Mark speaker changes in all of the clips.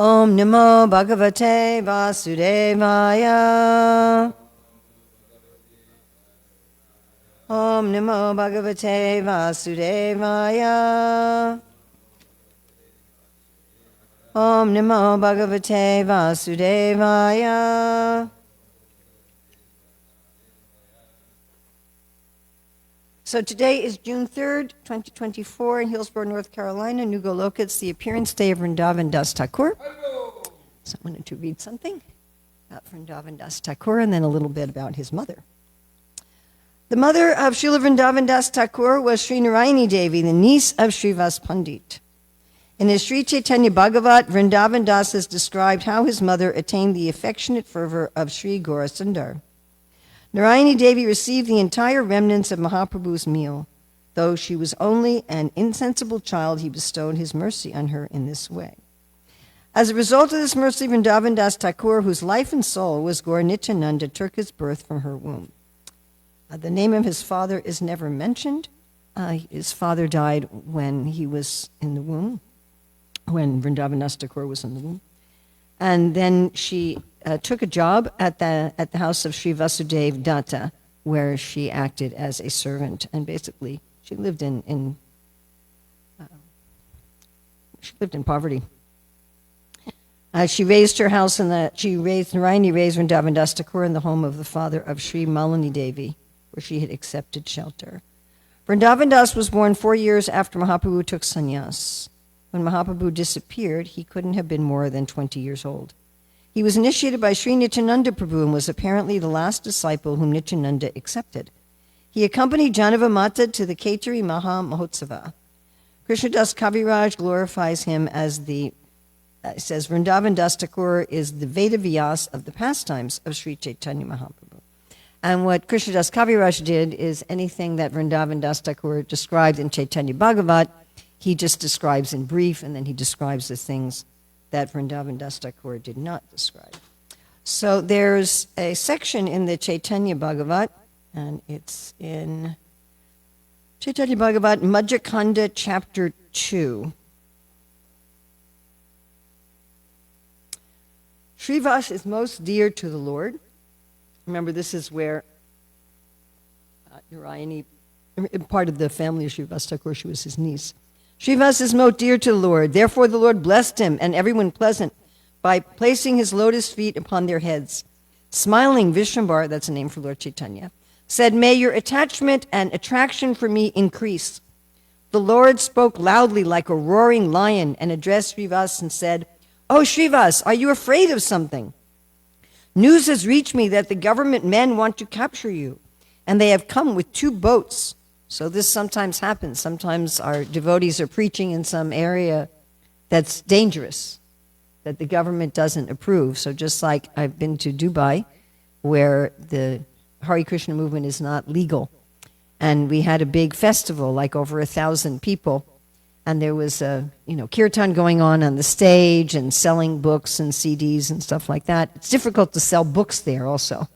Speaker 1: Om Namo Bhagavate Vasudevaya. Om Namo Bhagavate Vasudevaya. Om Namo Bhagavate Vasudevaya. So today is June 3rd, 2024 in Hillsborough, North Carolina, New Goloka. It's the appearance day of Vrindavan Das Thakur. So I wanted to read something about Vrindavan Das Thakur and then a little bit about his mother. The mother of Srila Vrindavan Das Thakur was Sri Narayani Devi, the niece of Srivas Pandit. In his Sri Chaitanya-Bhāgavatam, Vrindavan Das has described how his mother attained the affectionate fervor of Sri Gaurasundar. Narayani Devi received the entire remnants of Mahaprabhu's meal. Though she was only an insensible child, he bestowed his mercy on her in this way. As a result of this mercy, Vrindavan Das Thakur, whose life and soul was Gaur Nityananda, took his birth from her womb. The name of his father is never mentioned. His father died when he was in the womb, when Vrindavan Das Thakur was in the womb. And then she took a job at the house of Sri Vasudev Datta, where she acted as a servant, and basically she lived in poverty. She raised Narayani raised Vrindavan Das Thakur in the home of the father of Sri Malini Devi, where she had accepted shelter. Vrindavan Das was born 4 years after Mahaprabhu took sannyas. When Mahaprabhu disappeared, he couldn't have been more than 20 years old. He was initiated by Sri Nityananda Prabhu and was apparently the last disciple whom Nityananda accepted. He accompanied Janava Mata to the Kaitari Maha Mahotsava. Krishnadas Kaviraj glorifies him as says Vrindavan Das Thakur is the Veda Vyas of the pastimes of Sri Chaitanya Mahaprabhu. And what Krishnadas Kaviraj did is anything that Vrindavan Das Thakur described in Chaitanya-Bhāgavatam, he just describes in brief, and then he describes the things that Vrindavan Das Thakur did not describe. So there's a section in the Chaitanya-Bhāgavatam, and it's in Chaitanya-Bhāgavatam, Muchukunda, chapter 2. Srivas is most dear to the Lord. Remember, this is where Narayani, part of the family of Srivas Thakur, she was his niece. Srivas is most dear to the Lord. Therefore the Lord blessed him and everyone pleasant by placing his lotus feet upon their heads. Smiling, Vishwambar, that's a name for Lord Chaitanya, said, "May your attachment and attraction for me increase." The Lord spoke loudly like a roaring lion and addressed Srivas and said, "Oh Srivas, are you afraid of something? News has reached me that the government men want to capture you, and they have come with 2 boats. So this sometimes happens. Sometimes our devotees are preaching in some area that's dangerous, that the government doesn't approve. So just like I've been to Dubai, where the Hare Krishna movement is not legal, and we had a big festival, like over 1,000 people, and there was a kirtan going on the stage and selling books and CDs and stuff like that. It's difficult to sell books there also.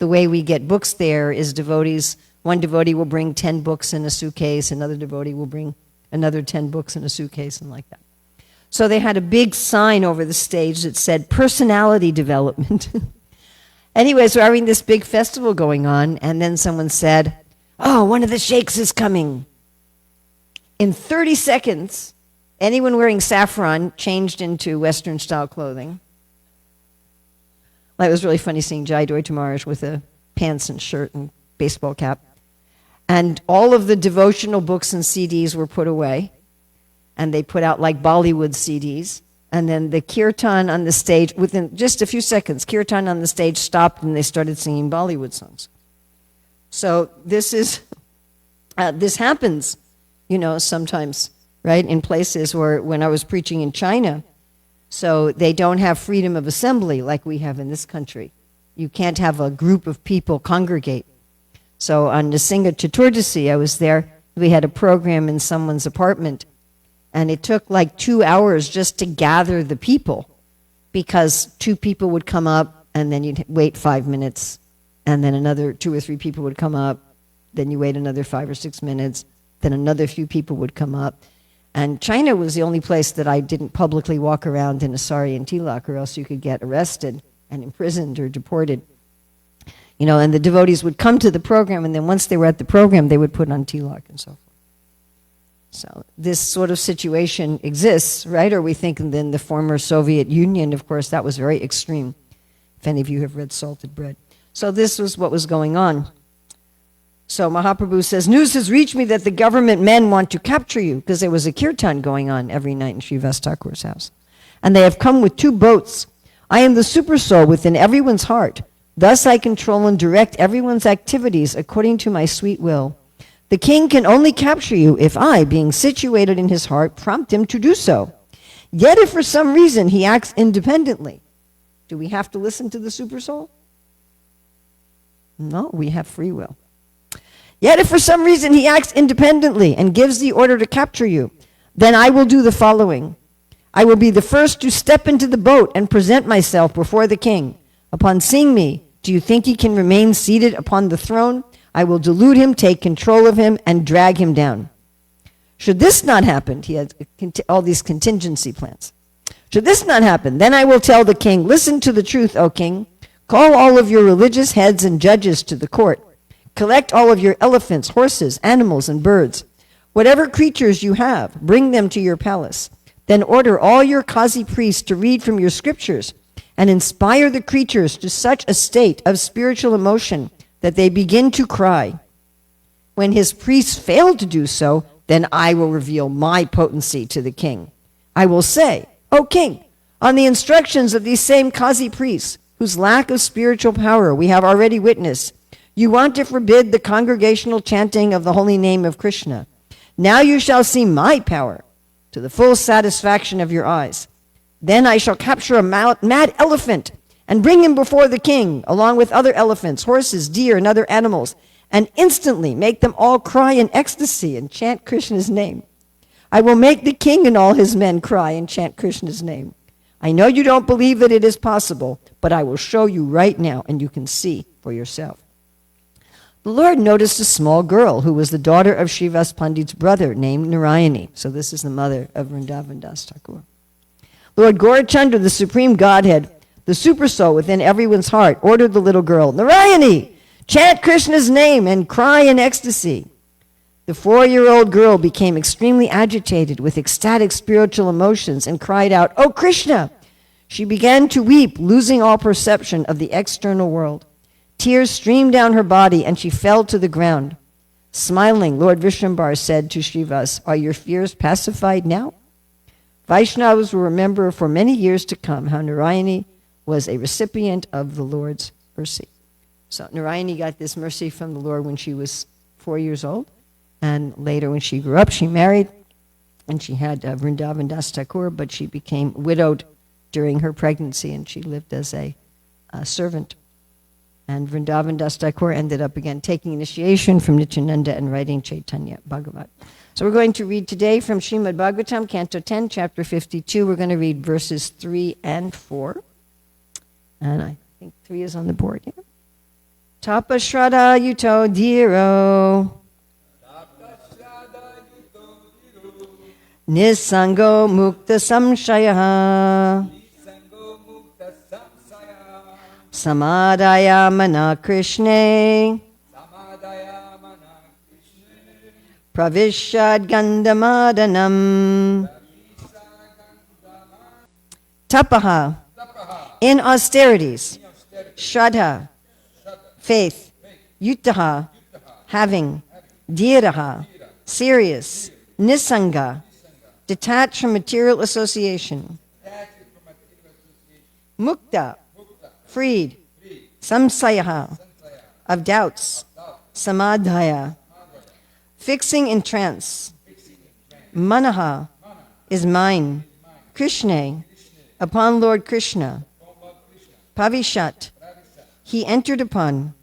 Speaker 1: The way we get books there is devotees. One devotee will bring 10 books in a suitcase, another devotee will bring another 10 books in a suitcase, and like that. So they had a big sign over the stage that said personality development. Anyway, so we're having this big festival going on, and then someone said, "Oh, one of the sheikhs is coming." In 30 seconds, anyone wearing saffron changed into Western-style clothing. Well, it was really funny seeing Jai Doi Maharaj with a pants and shirt and baseball cap. And all of the devotional books and CDs were put away. And they put out like Bollywood CDs. And then the kirtan on the stage, within just a few seconds, kirtan on the stage stopped and they started singing Bollywood songs. So this happens, sometimes, right, in places where when I was preaching in China, so they don't have freedom of assembly like we have in this country. You can't have a group of people congregate. So on Nrsimha Chaturdasi, I was there, we had a program in someone's apartment, and it took like 2 hours just to gather the people, because 2 people would come up, and then you'd wait 5 minutes, and then another 2 or 3 people would come up, then you wait another 5 or 6 minutes, then another few people would come up, And China was the only place that I didn't publicly walk around in a sari and tilak, or else you could get arrested and imprisoned or deported. And the devotees would come to the program, and then once they were at the program, they would put on tilak and so forth. So this sort of situation exists, right? Or we think in the former Soviet Union, of course, that was very extreme, if any of you have read Salted Bread. So this was what was going on. So Mahaprabhu says, news has reached me that the government men want to capture you, because there was a kirtan going on every night in Srivas Thakur's house. And they have come with 2 boats. I am the super soul within everyone's heart. Thus I control and direct everyone's activities according to my sweet will. The king can only capture you if I, being situated in his heart, prompt him to do so. Yet if for some reason he acts independently, do we have to listen to the super soul? No, we have free will. Yet if for some reason he acts independently and gives the order to capture you, then I will do the following. I will be the first to step into the boat and present myself before the king. Upon seeing me, do you think he can remain seated upon the throne? I will delude him, take control of him, and drag him down. Should this not happen, he has all these contingency plans. Should this not happen, then I will tell the king, listen to the truth, O king. Call all of your religious heads and judges to the court. Collect all of your elephants, horses, animals, and birds. Whatever creatures you have, bring them to your palace. Then order all your Qazi priests to read from your scriptures and inspire the creatures to such a state of spiritual emotion that they begin to cry. When his priests fail to do so, then I will reveal my potency to the king. I will say, O king, on the instructions of these same Qazi priests, whose lack of spiritual power we have already witnessed, you want to forbid the congregational chanting of the holy name of Krishna. Now you shall see my power to the full satisfaction of your eyes. Then I shall capture a mad elephant and bring him before the king, along with other elephants, horses, deer, and other animals, and instantly make them all cry in ecstasy and chant Krishna's name. I will make the king and all his men cry and chant Krishna's name. I know you don't believe that it is possible, but I will show you right now, and you can see for yourself. The Lord noticed a small girl who was the daughter of Srivas Pandit's brother named Narayani. So this is the mother of Vrindavan Das Thakur. Lord Gaurachandra, the Supreme Godhead, the super soul within everyone's heart, ordered the little girl, Narayani, chant Krishna's name and cry in ecstasy. The 4-year-old girl became extremely agitated with ecstatic spiritual emotions and cried out, "Oh Krishna!" She began to weep, losing all perception of the external world. Tears streamed down her body and she fell to the ground. Smiling, Lord Vishwambar said to Srivas, "Are your fears pacified now?" Vaishnavas will remember for many years to come how Narayani was a recipient of the Lord's mercy. So Narayani got this mercy from the Lord when she was 4 years old. And later when she grew up, she married. And she had Vrindavan Das Thakur, but she became widowed during her pregnancy. And she lived as a servant. And Vrindavan Das Thakur ended up again taking initiation from Nityananda and writing Chaitanya-Bhāgavatam. So we're going to read today from Śrīmad-Bhāgavatam, Canto 10, Chapter 52. We're going to read verses 3 and 4. And I think 3 is on the board here. Tapa Shraddha Yuto Dhiro Nisango Mukta Samshaya Samadaya Mana Krishne Pravishad Gandhamadanam Tapaha in austerities, Shraddha faith, Yuttaha having, Dhiraha serious, Nisanga detached from material association, Mukta freed, Samsayaha of doubts, Samadhaya fixing in trance, Manaha is mind, Krishna upon Lord Krishna, Pavishat he entered upon,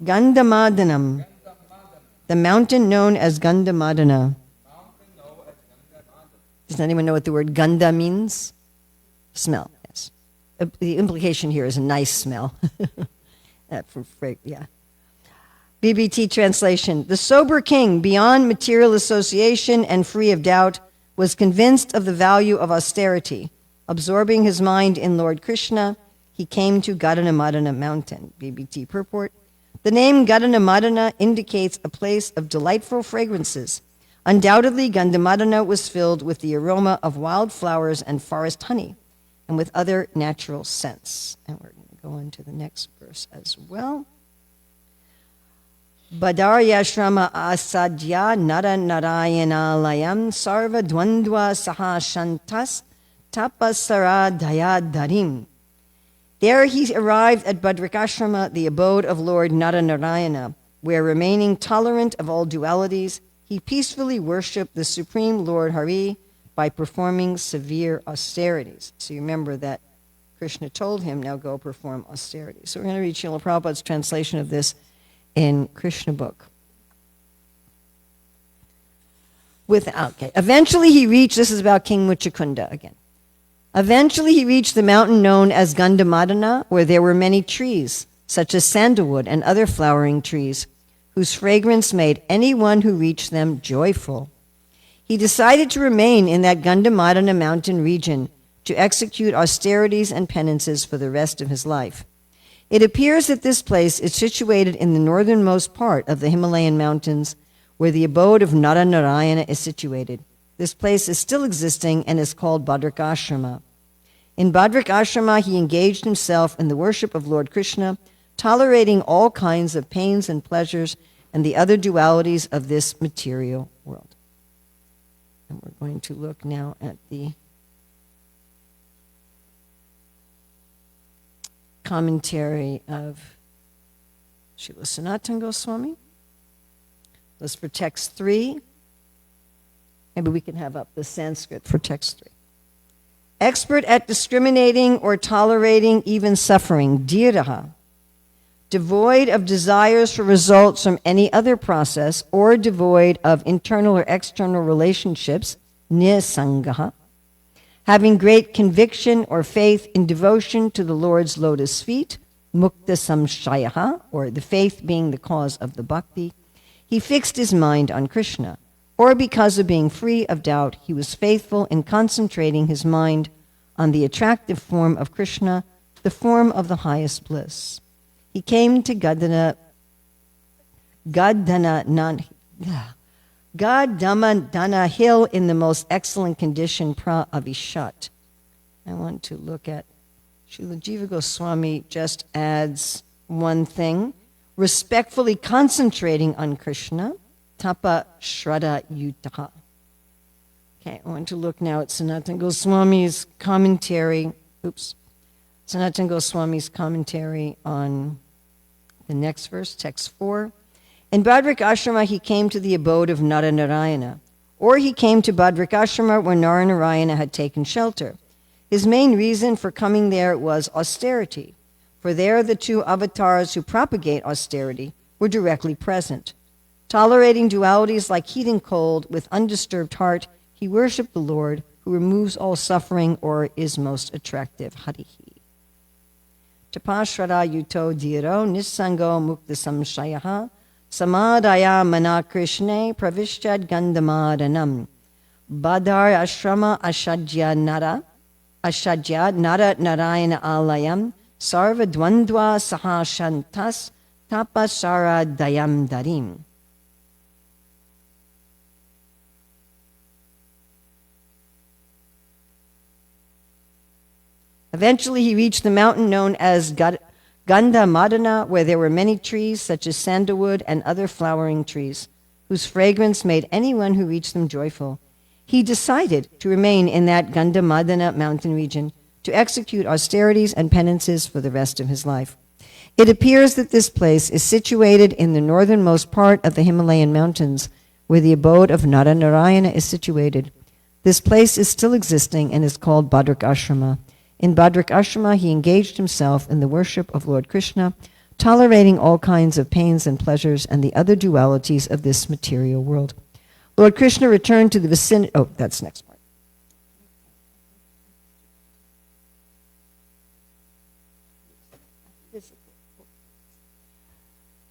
Speaker 1: Gandhamadanam the mountain known as Gandhamadana. Does anyone know what the word Gandha means? Smell, yes. The implication here is a nice smell. Yeah. BBT translation. The sober king, beyond material association and free of doubt, was convinced of the value of austerity. Absorbing his mind in Lord Krishna, he came to Gadanamadana mountain. BBT purport. The name Gadanamadana indicates a place of delightful fragrances. Undoubtedly, Gandamadana was filled with the aroma of wildflowers and forest honey, and with other natural scents. And we're going to go into the next verse as well. Badaryashrama asadya nara narayanalayam sarva dvandva sahashantas tapasara dayadarim. There he arrived at Bhadrakashrama, the abode of Lord Naranarayana, where, remaining tolerant of all dualities, he peacefully worshipped the Supreme Lord Hari by performing severe austerities. So you remember that Krishna told him, now go perform austerity. So we're going to read Srila Prabhupada's translation of this in Krishna book. Eventually he reached, this is about King Muchukunda again. Eventually he reached the mountain known as Gandamadana, where there were many trees, such as sandalwood and other flowering trees, whose fragrance made anyone who reached them joyful. He decided to remain in that Gandamadana mountain region to execute austerities and penances for the rest of his life. It appears that this place is situated in the northernmost part of the Himalayan mountains, where the abode of Naranarayana is situated. This place is still existing and is called Bhadrakashrama. In Bhadrakashrama, he engaged himself in the worship of Lord Krishna, tolerating all kinds of pains and pleasures and the other dualities of this material world. And we're going to look now at the commentary of Srila Sanatana Goswami. That's for text 3. Maybe we can have up the Sanskrit for text 3. Expert at discriminating or tolerating even suffering, dhiraha. Devoid of desires for results from any other process, or devoid of internal or external relationships, nisangaha. Having great conviction or faith in devotion to the Lord's lotus feet, mukta samshayaha, or the faith being the cause of the bhakti, he fixed his mind on Krishna. Or because of being free of doubt, he was faithful in concentrating his mind on the attractive form of Krishna, the form of the highest bliss. He came to Gadamana hill in the most excellent condition, pra-avishat. I want to look at, Srila Jiva Goswami just adds one thing, respectfully concentrating on Krishna, tapa shraddha yutaha. Okay, I want to look now at Sanatana Goswami's commentary. Sanatana Goswami's commentary on the next verse, text 4. In Bhadrakashrama, he came to the abode of Naranarayana, or he came to Bhadrakashrama where Naranarayana had taken shelter. His main reason for coming there was austerity, for there the two avatars who propagate austerity were directly present. Tolerating dualities like heat and cold with undisturbed heart, he worshipped the Lord who removes all suffering or is most attractive. Harihi. Tapashraddha yuto dhiro nisango mukta samshayaha samadaya mana krishne pravishchad gandamadanam badar ashrama ashadya nara narayana alayam sarva dvandva sahashantas tapasara dayam darim. Eventually, he reached the mountain known as Gandamadana, where there were many trees, such as sandalwood and other flowering trees, whose fragrance made anyone who reached them joyful. He decided to remain in that Gandamadana mountain region to execute austerities and penances for the rest of his life. It appears that this place is situated in the northernmost part of the Himalayan mountains, where the abode of Naranarayana is situated. This place is still existing and is called Bhadrakashrama. In Bhadrakashrama, he engaged himself in the worship of Lord Krishna, tolerating all kinds of pains and pleasures and the other dualities of this material world. Lord Krishna returned to the vicinity... Oh, that's next part.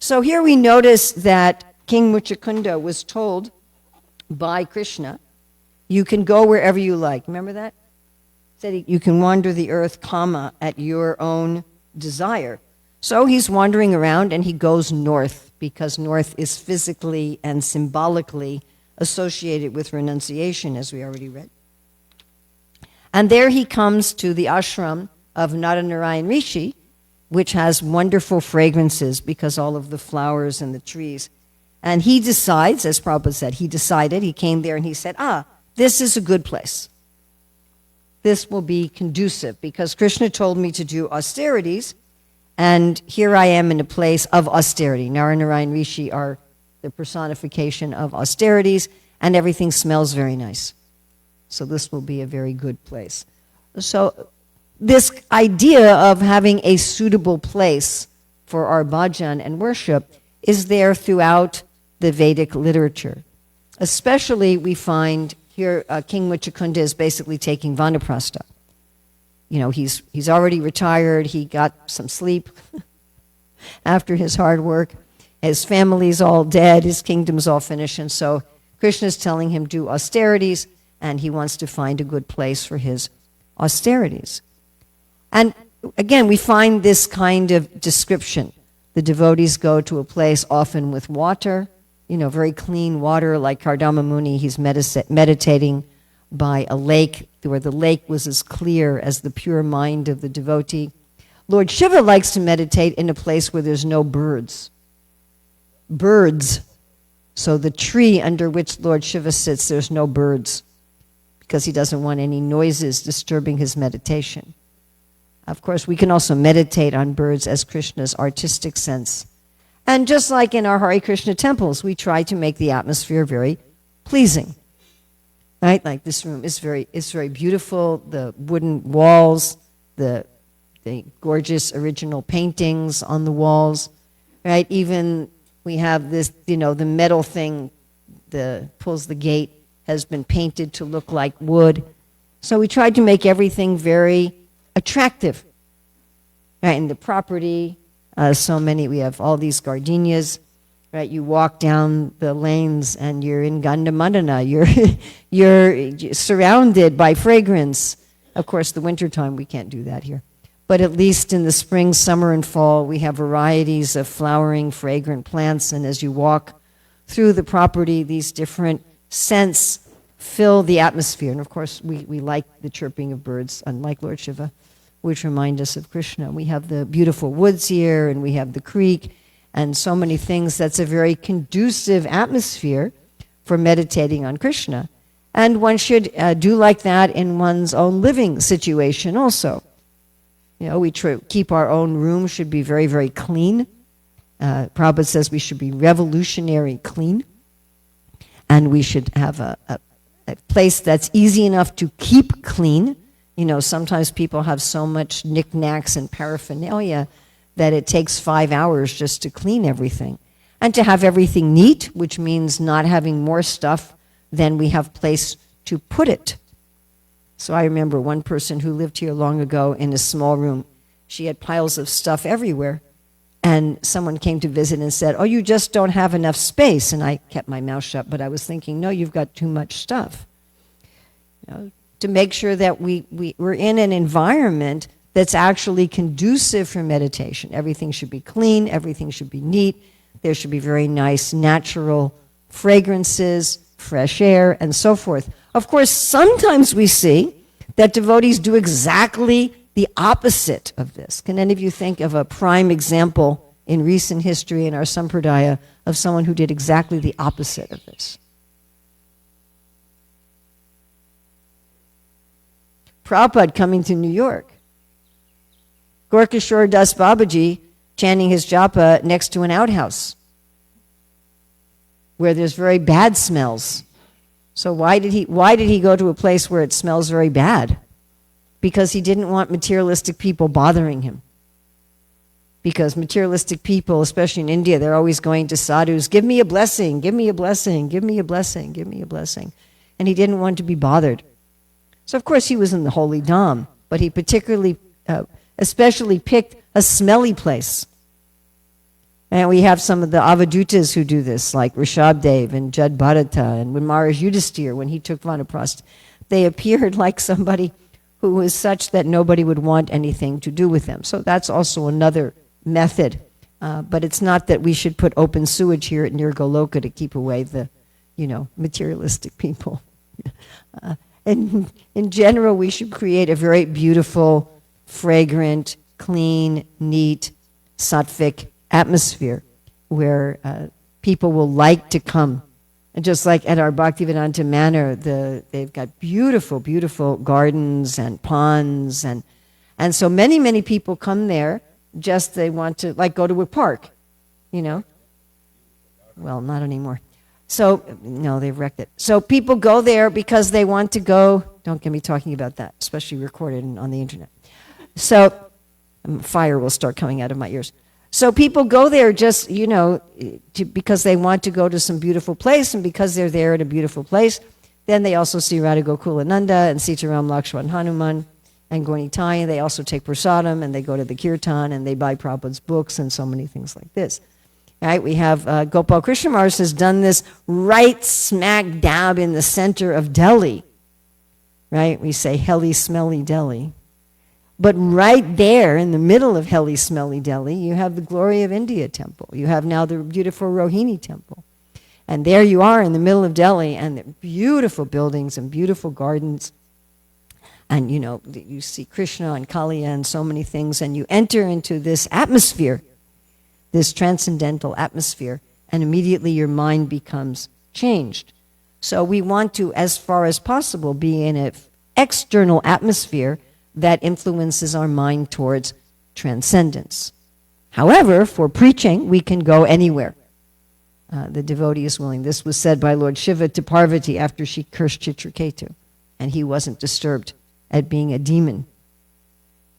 Speaker 1: So here we notice that King Muchukunda was told by Krishna, you can go wherever you like. Remember that? Said you can wander the earth, comma, at your own desire. So he's wandering around and he goes north because north is physically and symbolically associated with renunciation, as we already read. And there he comes to the ashram of Naranarayan Rishi, which has wonderful fragrances because all of the flowers and the trees. And he decides, as Prabhupada said, he came there and he said, this is a good place. This will be conducive because Krishna told me to do austerities, and here I am in a place of austerity. Naranarayan Rishi are the personification of austerities, and everything smells very nice. So this will be a very good place. So this idea of having a suitable place for our bhajan and worship is there throughout the Vedic literature. Especially we find here King Muchukunda is basically taking vanaprastha. You know, he's already retired. He got some sleep after his hard work. His family's all dead. His kingdom's all finished. And so Krishna's telling him do austerities, and he wants to find a good place for his austerities. And again, we find this kind of description. The devotees go to a place often with water, you know, very clean water, like Kardama Muni. He's meditating by a lake where the lake was as clear as the pure mind of the devotee. Lord Shiva likes to meditate in a place where there's no birds. Birds. So the tree under which Lord Shiva sits, there's no birds because he doesn't want any noises disturbing his meditation. Of course, we can also meditate on birds as Krishna's artistic sense. And just like in our Hare Krishna temples, we try to make the atmosphere very pleasing. Right? Like this room is very beautiful. The wooden walls, the gorgeous original paintings on the walls. Right? Even we have this, you know, the metal thing pulls the gate has been painted to look like wood. So we tried to make everything very attractive. Right? And the property, we have all these gardenias, right? You walk down the lanes and you're in Gandhamadana. You're surrounded by fragrance. Of course, the wintertime, we can't do that here. But at least in the spring, summer, and fall, we have varieties of flowering, fragrant plants. And as you walk through the property, these different scents fill the atmosphere. And of course, we like the chirping of birds, unlike Lord Shiva, which remind us of Krishna. We have the beautiful woods here, and we have the creek, and so many things. That's a very conducive atmosphere for meditating on Krishna. And one should do like that in one's own living situation also. You know, we keep our own room, should be very, very clean. Prabhupada says we should be revolutionary clean. And we should have a place that's easy enough to keep clean. You know, sometimes people have so much knickknacks and paraphernalia that it takes 5 hours just to clean everything. And to have everything neat, which means not having more stuff than we have place to put it. So I remember one person who lived here long ago in a small room. She had piles of stuff everywhere. And someone came to visit and said, "Oh, you just don't have enough space." And I kept my mouth shut, but I was thinking, no, you've got too much stuff. You know, to make sure that we're in an environment that's actually conducive for meditation. Everything should be clean, everything should be neat, there should be very nice natural fragrances, fresh air, and so forth. Of course, sometimes we see that devotees do exactly the opposite of this. Can any of you think of a prime example in recent history in our sampradaya of someone who did exactly the opposite of this? Prabhupada coming to New York. Gorkishore Das Babaji chanting his japa next to an outhouse where there's very bad smells. So why did he go to a place where it smells very bad? Because he didn't want materialistic people bothering him. Because materialistic people, especially in India, they're always going to sadhus, "Give me a blessing, give me a blessing, give me a blessing, give me a blessing." And he didn't want to be bothered. So of course he was in the holy dham, but he especially picked a smelly place. And we have some of the avadutas who do this, like Rishabdev and Jad Bharata, and when Maharaj Yudhisthira, when he took Vanaprastha, they appeared like somebody who was such that nobody would want anything to do with them. So that's also another method. But it's not that we should put open sewage here near Goloka to keep away the, materialistic people. And in general, we should create a very beautiful, fragrant, clean, neat, sattvic atmosphere where people will like to come. And just like at our Bhaktivedanta Manor, they've got beautiful, beautiful gardens and ponds. And so many, many people come there just they want to, go to a park, Well, not anymore. So, no, they've wrecked it. So people go there because they want to go. Don't get me talking about that, especially recorded on the internet. So fire will start coming out of my ears. So people go there just, because they want to go to some beautiful place, and because they're there at a beautiful place, then they also see Radha Gokulananda and Sitaram Lakshman Hanuman and Gaunitai, and they also take prasadam, and they go to the kirtan, and they buy Prabhupada's books and so many things like this. Right? We have Gopal Krishna Maharaj has done this right smack dab in the center of Delhi. Right? We say helly smelly Delhi. But right there in the middle of helly smelly Delhi, you have the Glory of India temple. You have now the beautiful Rohini temple. And there you are in the middle of Delhi, and the beautiful buildings and beautiful gardens. And you see Krishna and Kaliya and so many things, and you enter into this atmosphere, this transcendental atmosphere, and immediately your mind becomes changed. So we want to, as far as possible, be in an external atmosphere that influences our mind towards transcendence. However, for preaching, we can go anywhere. The devotee is willing. This was said by Lord Shiva to Parvati after she cursed Chitraketu, and he wasn't disturbed at being a demon.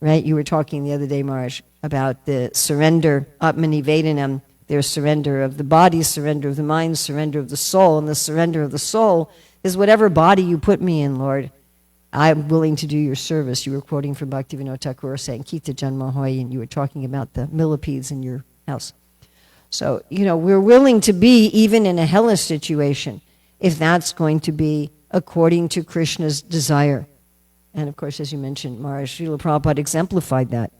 Speaker 1: Right? You were talking the other day, Maharaj, about the surrender, Atmani Vedanam, their surrender of the body, surrender of the mind, surrender of the soul. And the surrender of the soul is whatever body you put me in, Lord, I'm willing to do your service. You were quoting from Bhaktivinoda Thakur saying, Kita Janma Hoy, and you were talking about the millipedes in your house. So, we're willing to be even in a hellish situation if that's going to be according to Krishna's desire. And of course, as you mentioned, Maharaj Srila Prabhupada exemplified that.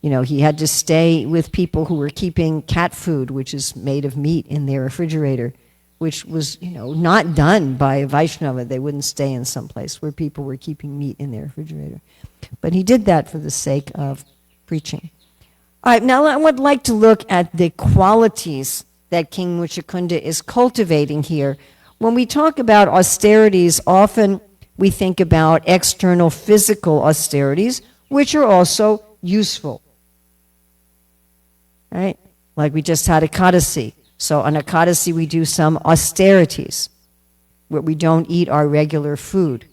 Speaker 1: He had to stay with people who were keeping cat food, which is made of meat, in their refrigerator, which was, not done by a Vaishnava. They wouldn't stay in some place where people were keeping meat in their refrigerator. But he did that for the sake of preaching. All right, now I would like to look at the qualities that King Muchukunda is cultivating here. When we talk about austerities, often we think about external physical austerities, which are also useful. Right? Like we just had Ekadasi. So on Ekadasi we do some austerities where we don't eat our regular food.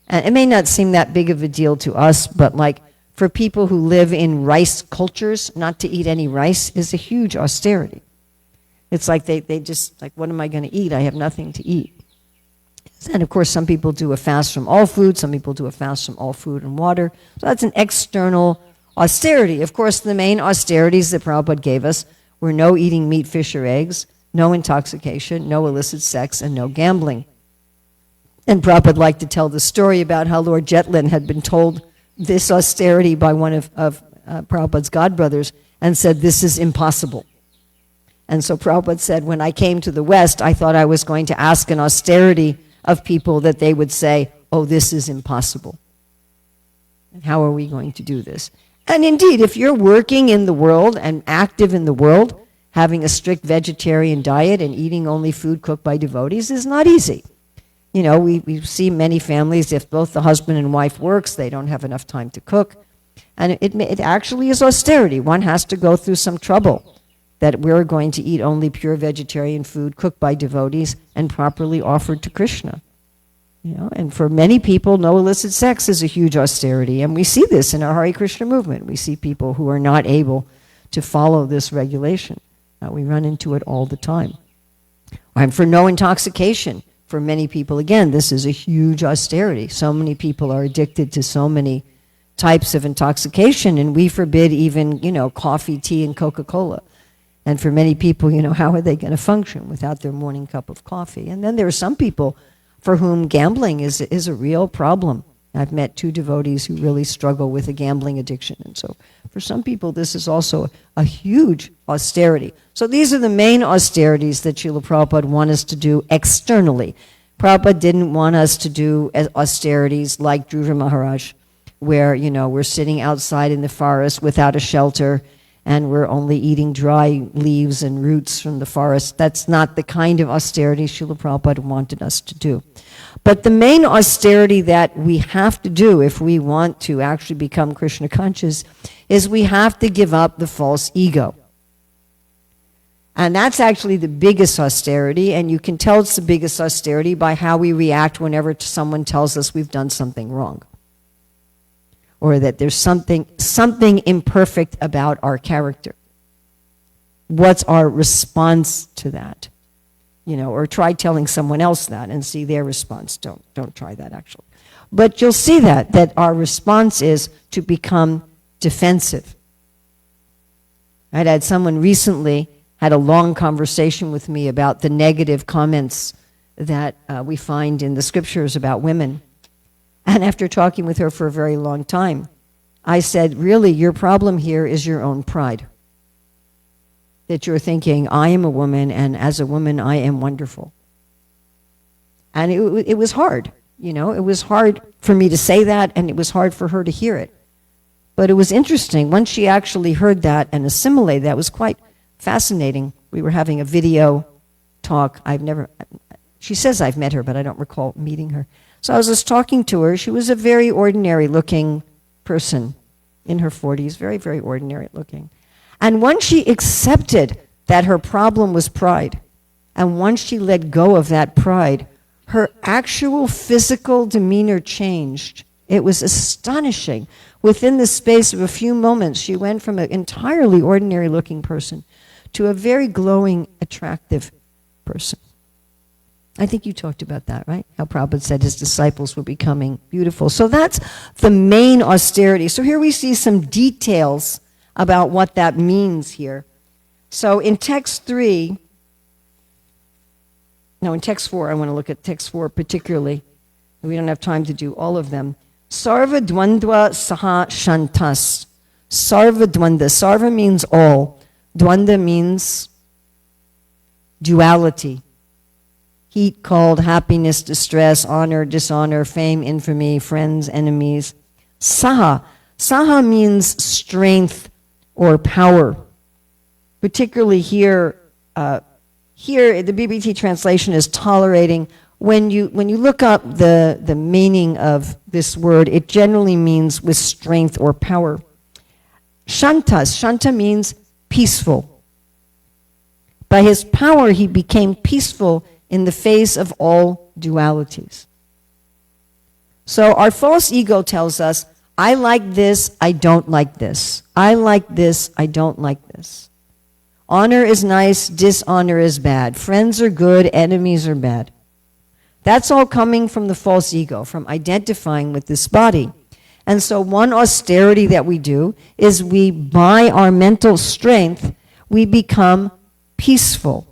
Speaker 1: And it may not seem that big of a deal to us, but like for people who live in rice cultures, not to eat any rice is a huge austerity. It's like they just, what am I going to eat? I have nothing to eat. And of course, some people do a fast from all food. Some people do a fast from all food and water. So that's an external austerity. Of course, the main austerities that Prabhupada gave us were no eating meat, fish, or eggs, no intoxication, no illicit sex, and no gambling. And Prabhupada liked to tell the story about how Lord Jetlin had been told this austerity by one of Prabhupada's godbrothers and said, this is impossible. And so Prabhupada said, when I came to the West, I thought I was going to ask an austerity of people that they would say, oh, this is impossible. And how are we going to do this? And indeed, if you're working in the world and active in the world, having a strict vegetarian diet and eating only food cooked by devotees is not easy. We see many families, if both the husband and wife works, they don't have enough time to cook. And it actually is austerity. One has to go through some trouble that we're going to eat only pure vegetarian food cooked by devotees and properly offered to Krishna. And for many people, no illicit sex is a huge austerity. And we see this in our Hare Krishna movement. We see people who are not able to follow this regulation. We run into it all the time. And for no intoxication, for many people, again, this is a huge austerity. So many people are addicted to so many types of intoxication, and we forbid even, coffee, tea, and Coca-Cola. And for many people, how are they going to function without their morning cup of coffee? And then there are some people for whom gambling is a real problem. I've met 2 devotees who really struggle with a gambling addiction. And so for some people, this is also a huge austerity. So these are the main austerities that Srila Prabhupada wanted us to do externally. Prabhupada didn't want us to do austerities like Dhruva Maharaj, where, we're sitting outside in the forest without a shelter and we're only eating dry leaves and roots from the forest. That's not the kind of austerity Srila Prabhupada wanted us to do. But the main austerity that we have to do if we want to actually become Krishna conscious is we have to give up the false ego. And that's actually the biggest austerity, and you can tell it's the biggest austerity by how we react whenever someone tells us we've done something wrong, or that there's something imperfect about our character. What's our response to that? Or try telling someone else that and see their response. Don't try that, actually. But you'll see that our response is to become defensive. I'd had someone recently had a long conversation with me about the negative comments that we find in the scriptures about women. And after talking with her for a very long time, I said, really, your problem here is your own pride. That you're thinking, I am a woman, and as a woman, I am wonderful. And it was hard, It was hard for me to say that, and it was hard for her to hear it. But it was interesting. Once she actually heard that and assimilated that, it was quite fascinating. We were having a video talk. She says I've met her, but I don't recall meeting her. So I was just talking to her. She was a very ordinary-looking person in her 40s, very, very ordinary looking. And once she accepted that her problem was pride, and once she let go of that pride, her actual physical demeanor changed. It was astonishing. Within the space of a few moments, she went from an entirely ordinary-looking person to a very glowing, attractive person. I think you talked about that, right? How Prabhupada said his disciples were becoming beautiful. So that's the main austerity. So here we see some details about what that means here. So in text 4, I want to look at text 4 particularly. We don't have time to do all of them. Sarva dvandva saha shantas. Sarva dvanda. Sarva means all. Dvanda means duality. Heat, cold, happiness, distress, honor, dishonor, fame, infamy, friends, enemies. Saha. Saha means strength or power. Particularly here, the BBT translation is tolerating. When you look up the meaning of this word, it generally means with strength or power. Shantas. Shanta means peaceful. By his power, he became peaceful in the face of all dualities. So our false ego tells us, I like this, I don't like this. I like this, I don't like this. Honor is nice, dishonor is bad. Friends are good, enemies are bad. That's all coming from the false ego, from identifying with this body. And so one austerity that we do is by our mental strength, we become peaceful.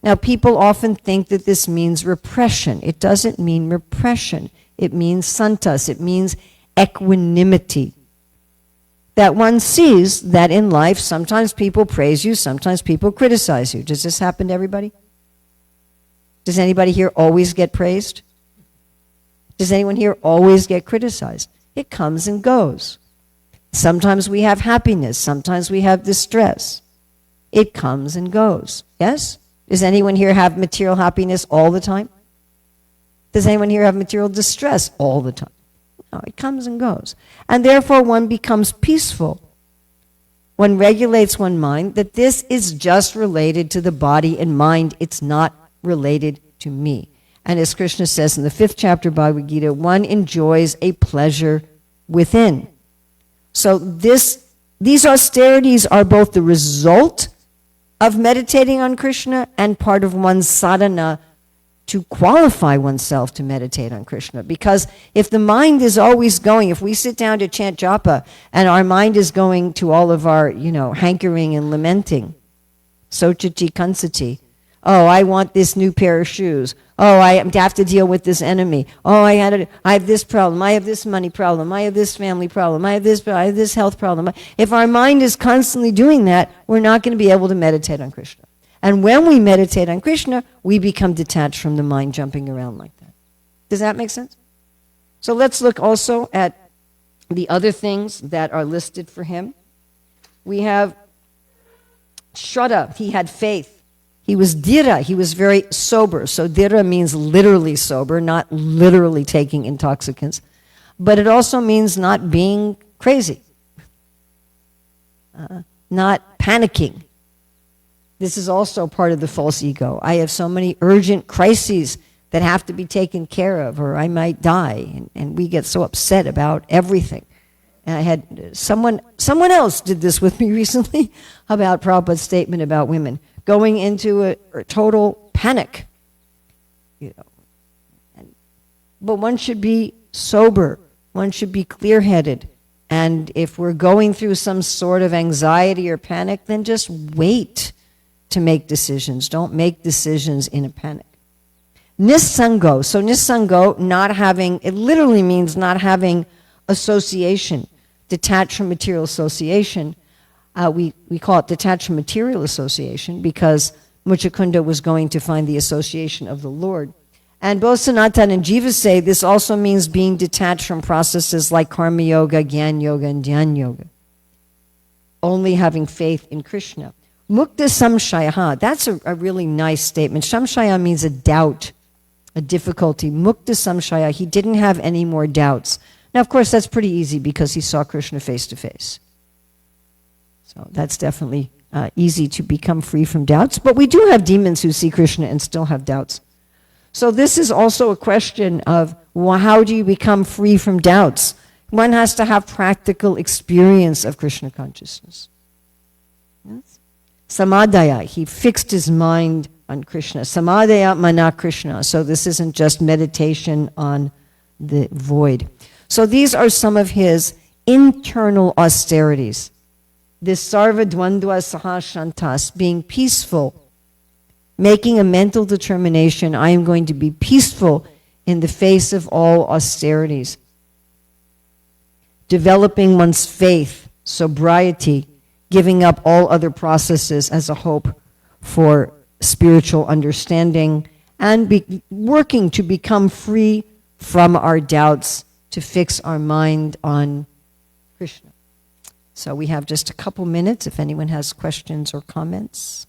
Speaker 1: Now, people often think that this means repression. It doesn't mean repression. It means santas. It means equanimity. That one sees that in life, sometimes people praise you, sometimes people criticize you. Does this happen to everybody? Does anybody here always get praised? Does anyone here always get criticized? It comes and goes. Sometimes we have happiness, sometimes we have distress. It comes and goes. Yes? Does anyone here have material happiness all the time? Does anyone here have material distress all the time? No, it comes and goes. And therefore one becomes peaceful. One regulates one's mind that this is just related to the body and mind. It's not related to me. And as Krishna says in the 5th chapter of Bhagavad Gita, one enjoys a pleasure within. So these austerities are both the result of meditating on Krishna and part of one's sadhana to qualify oneself to meditate on Krishna. Because if the mind is always going, if we sit down to chant japa and our mind is going to all of our, hankering and lamenting, Sochiti kansati. Oh, I want this new pair of shoes. Oh, I have to deal with this enemy. Oh, I have this problem. I have this money problem. I have this family problem. I have this health problem. If our mind is constantly doing that, we're not going to be able to meditate on Krishna. And when we meditate on Krishna, we become detached from the mind jumping around like that. Does that make sense? So let's look also at the other things that are listed for him. We have Shraddha. He had faith. He was dhira, he was very sober. So dhira means literally sober, not literally taking intoxicants. But it also means not being crazy, not panicking. This is also part of the false ego. I have so many urgent crises that have to be taken care of, or I might die. And we get so upset about everything. And I had someone else did this with me recently about Prabhupada's statement about women going into a total panic, but one should be sober, one should be clear-headed, and if we're going through some sort of anxiety or panic, then just wait to make decisions. Don't make decisions in a panic. Nissango, so nissango, not having, it literally means not having association, detached from material association. We call it detached from material association because Muchukunda was going to find the association of the Lord. And both Sanatan and Jiva say this also means being detached from processes like karma yoga, gyan yoga, and dhyan yoga. Only having faith in Krishna. Mukta samshaya, that's a really nice statement. Samshaya means a doubt, a difficulty. Mukta samshaya, he didn't have any more doubts. Now, of course, that's pretty easy because he saw Krishna face to face. So that's definitely easy to become free from doubts. But we do have demons who see Krishna and still have doubts. So this is also a question of, well, how do you become free from doubts? One has to have practical experience of Krishna consciousness. Yes? Samadhaya, he fixed his mind on Krishna. Samadhaya mana Krishna. So this isn't just meditation on the void. So these are some of his internal austerities. This sarva dvandva sahashantas, being peaceful, making a mental determination, I am going to be peaceful in the face of all austerities. Developing one's faith, sobriety, giving up all other processes as a hope for spiritual understanding, and working to become free from our doubts, to fix our mind on Krishna. So we have just a couple minutes if anyone has questions or comments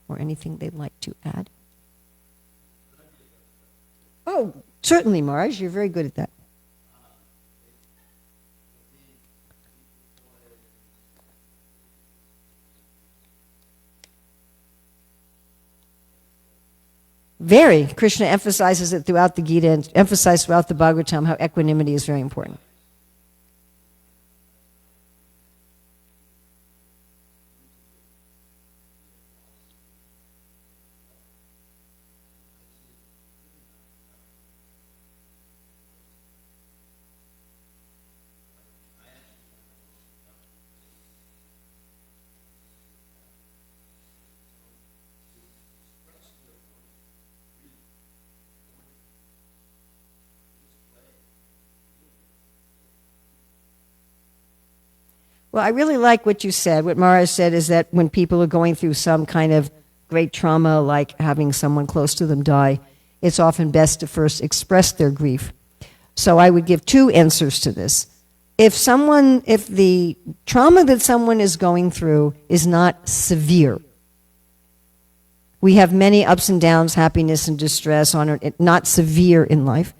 Speaker 1: or anything they'd like to add. Oh, certainly, Maharaj. You're very good at that. Very. Krishna emphasizes it throughout the Gita and emphasizes throughout the Bhagavatam how equanimity is very important. Well, I really like what you said. What Maharaj said is that when people are going through some kind of great trauma, like having someone close to them die, it's often best to first express their grief. So I would give two answers to this. If the trauma that someone is going through is not severe, we have many ups and downs, happiness and distress, not severe in life,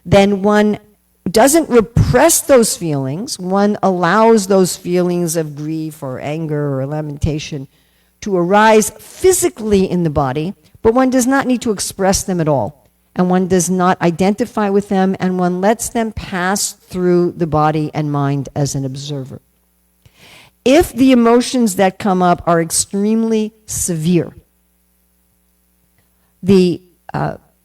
Speaker 1: then one doesn't repress those feelings. One allows those feelings of grief or anger or lamentation to arise physically in the body, but one does not need to express them at all. And one does not identify with them, and one lets them pass through the body and mind as an observer. If the emotions that come up are extremely severe, the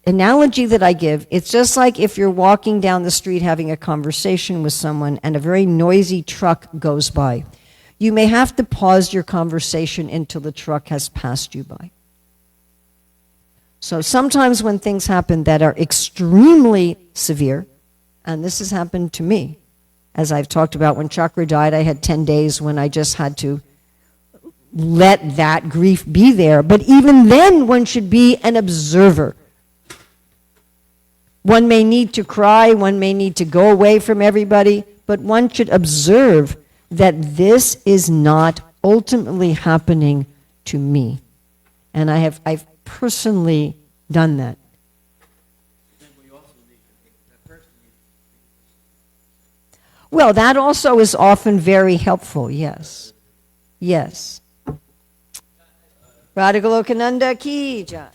Speaker 1: analogy that I give, it's just like if you're walking down the street having a conversation with someone and a very noisy truck goes by. you may have to pause your conversation until the truck has passed you by. So sometimes when things happen that are extremely severe, and this has happened to me, as I've talked about, when Chakra died, I had 10 days when I just had to let that grief be there. But even then, one should be an observer. One may need to cry, one may need to go away from everybody, but one should observe that this is not ultimately happening to me. And I've personally done that. Well, that also is often very helpful, yes. Yes. Radha Golokananda ki jai.